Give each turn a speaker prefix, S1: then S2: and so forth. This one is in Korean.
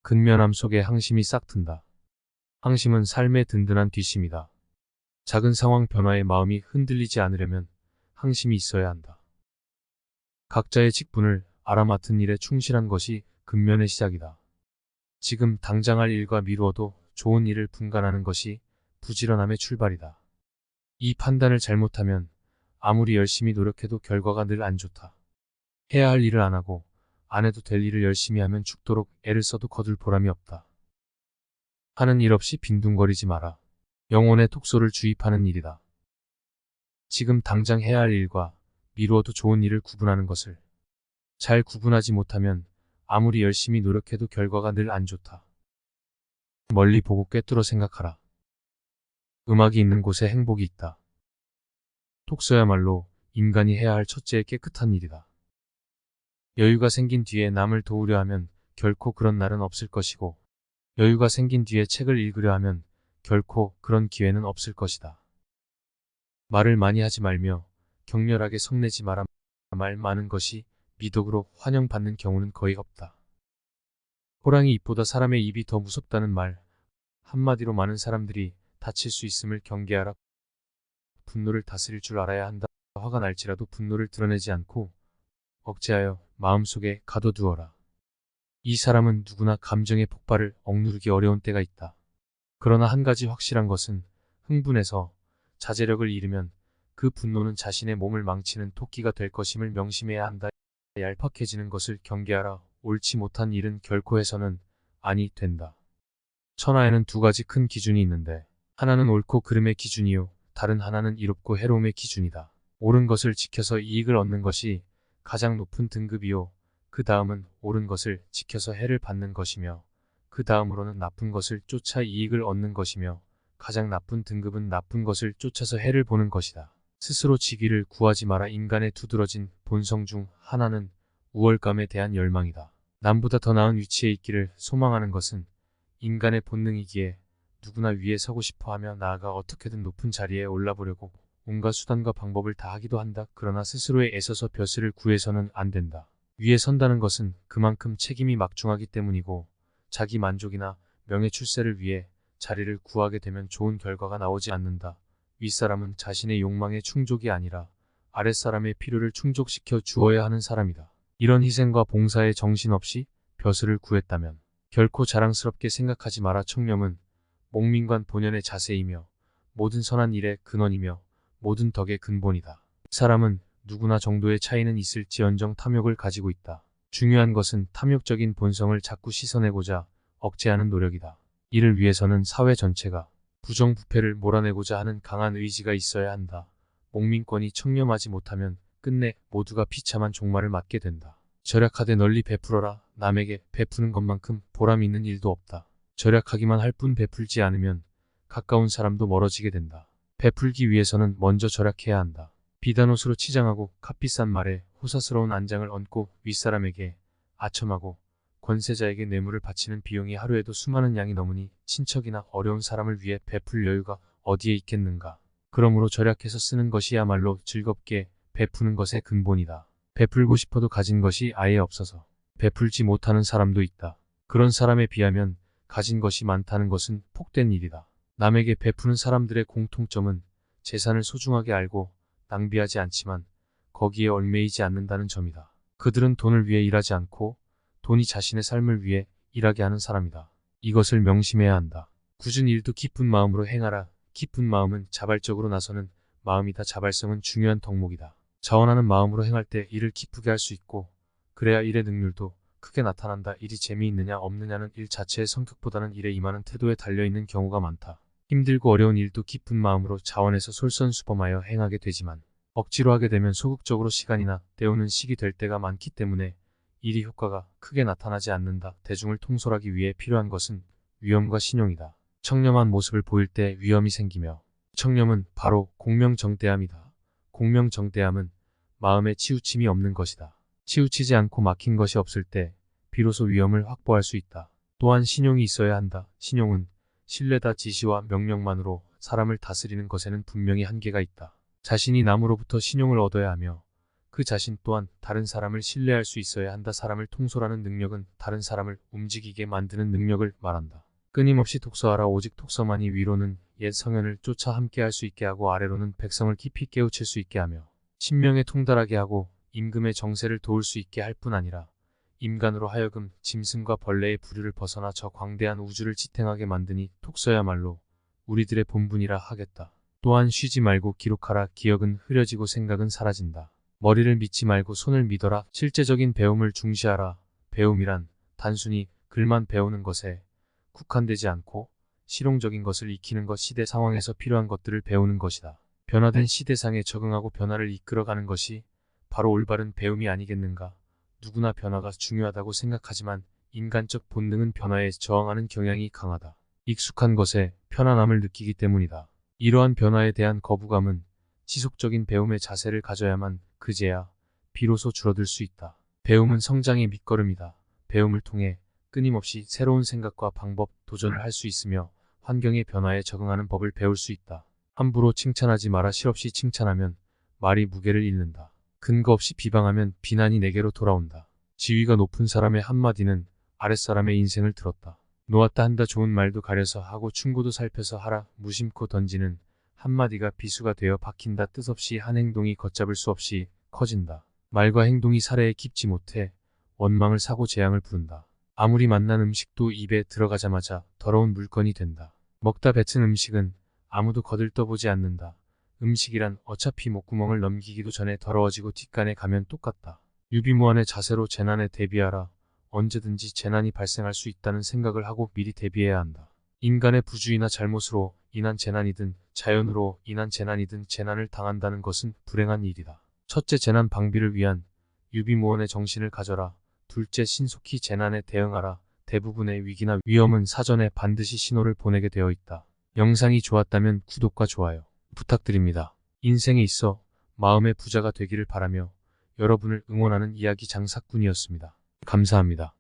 S1: 근면함 속에 항심이 싹 튼다. 항심은 삶의 든든한 뒷심이다. 작은 상황 변화에 마음이 흔들리지 않으려면 항심이 있어야 한다. 각자의 직분을 알아맡은 일에 충실한 것이 근면의 시작이다. 지금 당장 할 일과 미루어도 좋은 일을 분간하는 것이 부지런함의 출발이다. 이 판단을 잘못하면 아무리 열심히 노력해도 결과가 늘 안 좋다. 해야 할 일을 안 하고 안 해도 될 일을 열심히 하면 죽도록 애를 써도 거둘 보람이 없다. 하는 일 없이 빈둥거리지 마라. 영혼의 톡소를 주입하는 일이다. 지금 당장 해야 할 일과 미루어도 좋은 일을 구분하는 것을 잘 구분하지 못하면 아무리 열심히 노력해도 결과가 늘 안 좋다. 멀리 보고 꿰뚫어 생각하라. 음악이 있는 곳에 행복이 있다. 톡소야말로 인간이 해야 할 첫째의 깨끗한 일이다. 여유가 생긴 뒤에 남을 도우려 하면 결코 그런 날은 없을 것이고, 여유가 생긴 뒤에 책을 읽으려 하면 결코 그런 기회는 없을 것이다. 말을 많이 하지 말며 격렬하게 성내지 마라. 말 많은 것이 미덕으로 환영받는 경우는 거의 없다. 호랑이 입보다 사람의 입이 더 무섭다는 말 한마디로 많은 사람들이 다칠 수 있음을 경계하라. 분노를 다스릴 줄 알아야 한다. 화가 날지라도 분노를 드러내지 않고 억제하여 마음속에 가둬두어라. 이 사람은 누구나 감정의 폭발을 억누르기 어려운 때가 있다. 그러나 한 가지 확실한 것은 흥분해서 자제력을 잃으면 그 분노는 자신의 몸을 망치는 토끼가 될 것임을 명심해야 한다. 얄팍해지는 것을 경계하라. 옳지 못한 일은 결코 해서는 아니 된다. 천하에는 두 가지 큰 기준이 있는데 하나는 옳고 그름의 기준이요 다른 하나는 이롭고 해로움의 기준이다. 옳은 것을 지켜서 이익을 얻는 것이 가장 높은 등급이요 그 다음은 옳은 것을 지켜서 해를 받는 것이며 그 다음으로는 나쁜 것을 쫓아 이익을 얻는 것이며 가장 나쁜 등급은 나쁜 것을 쫓아서 해를 보는 것이다. 스스로 지기를 구하지 마라. 인간의 두드러진 본성 중 하나는 우월감에 대한 열망이다. 남보다 더 나은 위치에 있기를 소망하는 것은 인간의 본능이기에 누구나 위에 서고 싶어하며 나아가 어떻게든 높은 자리에 올라보려고 온갖 수단과 방법을 다 하기도 한다. 그러나 스스로에 애써서 벼슬을 구해서는 안 된다. 위에 선다는 것은 그만큼 책임이 막중하기 때문이고 자기 만족이나 명예 출세를 위해 자리를 구하게 되면 좋은 결과가 나오지 않는다. 윗사람은 자신의 욕망의 충족이 아니라 아랫사람의 필요를 충족시켜 주어야 하는 사람이다. 이런 희생과 봉사에 정신없이 벼슬을 구했다면 결코 자랑스럽게 생각하지 마라. 청렴은 목민관 본연의 자세이며 모든 선한 일의 근원이며 모든 덕의 근본이다. 사람은 누구나 정도의 차이는 있을지언정 탐욕을 가지고 있다. 중요한 것은 탐욕적인 본성을 자꾸 씻어내고자 억제하는 노력이다. 이를 위해서는 사회 전체가 부정부패를 몰아내고자 하는 강한 의지가 있어야 한다. 목민권이 청렴하지 못하면 끝내 모두가 비참한 종말을 맞게 된다. 절약하되 널리 베풀어라. 남에게 베푸는 것만큼 보람 있는 일도 없다. 절약하기만 할 뿐 베풀지 않으면 가까운 사람도 멀어지게 된다. 베풀기 위해서는 먼저 절약해야 한다. 비단 옷으로 치장하고 값비싼 말에 호사스러운 안장을 얹고 윗사람에게 아첨하고 권세자에게 뇌물을 바치는 비용이 하루에도 수많은 양이 넘으니 친척이나 어려운 사람을 위해 베풀 여유가 어디에 있겠는가. 그러므로 절약해서 쓰는 것이야말로 즐겁게 베푸는 것의 근본이다. 베풀고 싶어도 가진 것이 아예 없어서 베풀지 못하는 사람도 있다. 그런 사람에 비하면 가진 것이 많다는 것은 복된 일이다. 남에게 베푸는 사람들의 공통점은 재산을 소중하게 알고 낭비하지 않지만 거기에 얽매이지 않는다는 점이다. 그들은 돈을 위해 일하지 않고 돈이 자신의 삶을 위해 일하게 하는 사람이다. 이것을 명심해야 한다. 굳은 일도 기쁜 마음으로 행하라. 기쁜 마음은 자발적으로 나서는 마음이다. 자발성은 중요한 덕목이다. 자원하는 마음으로 행할 때 일을 기쁘게 할 수 있고 그래야 일의 능률도 크게 나타난다. 일이 재미있느냐 없느냐는 일 자체의 성격보다는 일에 임하는 태도에 달려있는 경우가 많다. 힘들고 어려운 일도 기쁜 마음으로 자원해서 솔선수범하여 행하게 되지만 억지로 하게 되면 소극적으로 시간이나 때우는 식이 될 때가 많기 때문에 일이 효과가 크게 나타나지 않는다. 대중을 통솔하기 위해 필요한 것은 위엄과 신용이다. 청렴한 모습을 보일 때 위엄이 생기며 청렴은 바로 공명정대함이다. 공명정대함은 마음에 치우침이 없는 것이다. 치우치지 않고 막힌 것이 없을 때 비로소 위엄을 확보할 수 있다. 또한 신용이 있어야 한다. 신용은 신뢰다. 지시와 명령만으로 사람을 다스리는 것에는 분명히 한계가 있다. 자신이 남으로부터 신용을 얻어야 하며 그 그 자신 또한 다른 사람을 신뢰할 수 있어야 한다. 사람을 통솔하는 능력은 다른 사람을 움직이게 만드는 능력을 말한다. 끊임없이 독서하라. 오직 독서만이 위로는 옛 성현을 쫓아 함께할 수 있게 하고 아래로는 백성을 깊이 깨우칠 수 있게 하며 신명에 통달하게 하고 임금의 정세를 도울 수 있게 할 뿐 아니라 인간으로 하여금 짐승과 벌레의 부류를 벗어나 저 광대한 우주를 지탱하게 만드니 독서야말로 우리들의 본분이라 하겠다. 또한 쉬지 말고 기록하라. 기억은 흐려지고 생각은 사라진다. 머리를 믿지 말고 손을 믿어라. 실제적인 배움을 중시하라. 배움이란 단순히 글만 배우는 것에 국한되지 않고 실용적인 것을 익히는 것, 시대 상황에서 필요한 것들을 배우는 것이다. 변화된 시대상에 적응하고 변화를 이끌어가는 것이 바로 올바른 배움이 아니겠는가. 누구나 변화가 중요하다고 생각하지만 인간적 본능은 변화에 저항하는 경향이 강하다. 익숙한 것에 편안함을 느끼기 때문이다. 이러한 변화에 대한 거부감은 지속적인 배움의 자세를 가져야만 그제야 비로소 줄어들 수 있다. 배움은 성장의 밑거름이다. 배움을 통해 끊임없이 새로운 생각과 방법, 도전을 할 수 있으며 환경의 변화에 적응하는 법을 배울 수 있다. 함부로 칭찬하지 마라. 실없이 칭찬하면 말이 무게를 잃는다. 근거 없이 비방하면 비난이 내게로 돌아온다. 지위가 높은 사람의 한마디는 아랫사람의 인생을 들었다. 놓았다 한다. 좋은 말도 가려서 하고 충고도 살펴서 하라. 무심코 던지는 한마디가 비수가 되어 박힌다. 뜻없이 한 행동이 걷잡을 수 없이 커진다. 말과 행동이 사례에 깊지 못해 원망을 사고 재앙을 부른다. 아무리 맛난 음식도 입에 들어가자마자 더러운 물건이 된다. 먹다 뱉은 음식은 아무도 거들떠보지 않는다. 음식이란 어차피 목구멍을 넘기기도 전에 더러워지고 뒷간에 가면 똑같다. 유비무환의 자세로 재난에 대비하라. 언제든지 재난이 발생할 수 있다는 생각을 하고 미리 대비해야 한다. 인간의 부주의나 잘못으로 인한 재난이든 자연으로 인한 재난이든 재난을 당한다는 것은 불행한 일이다. 첫째, 재난 방비를 위한 유비무환의 정신을 가져라. 둘째, 신속히 재난에 대응하라. 대부분의 위기나 위험은 사전에 반드시 신호를 보내게 되어 있다. 영상이 좋았다면 구독과 좋아요 부탁드립니다. 인생에 있어 마음의 부자가 되기를 바라며 여러분을 응원하는 이야기 장사꾼이었습니다. 감사합니다.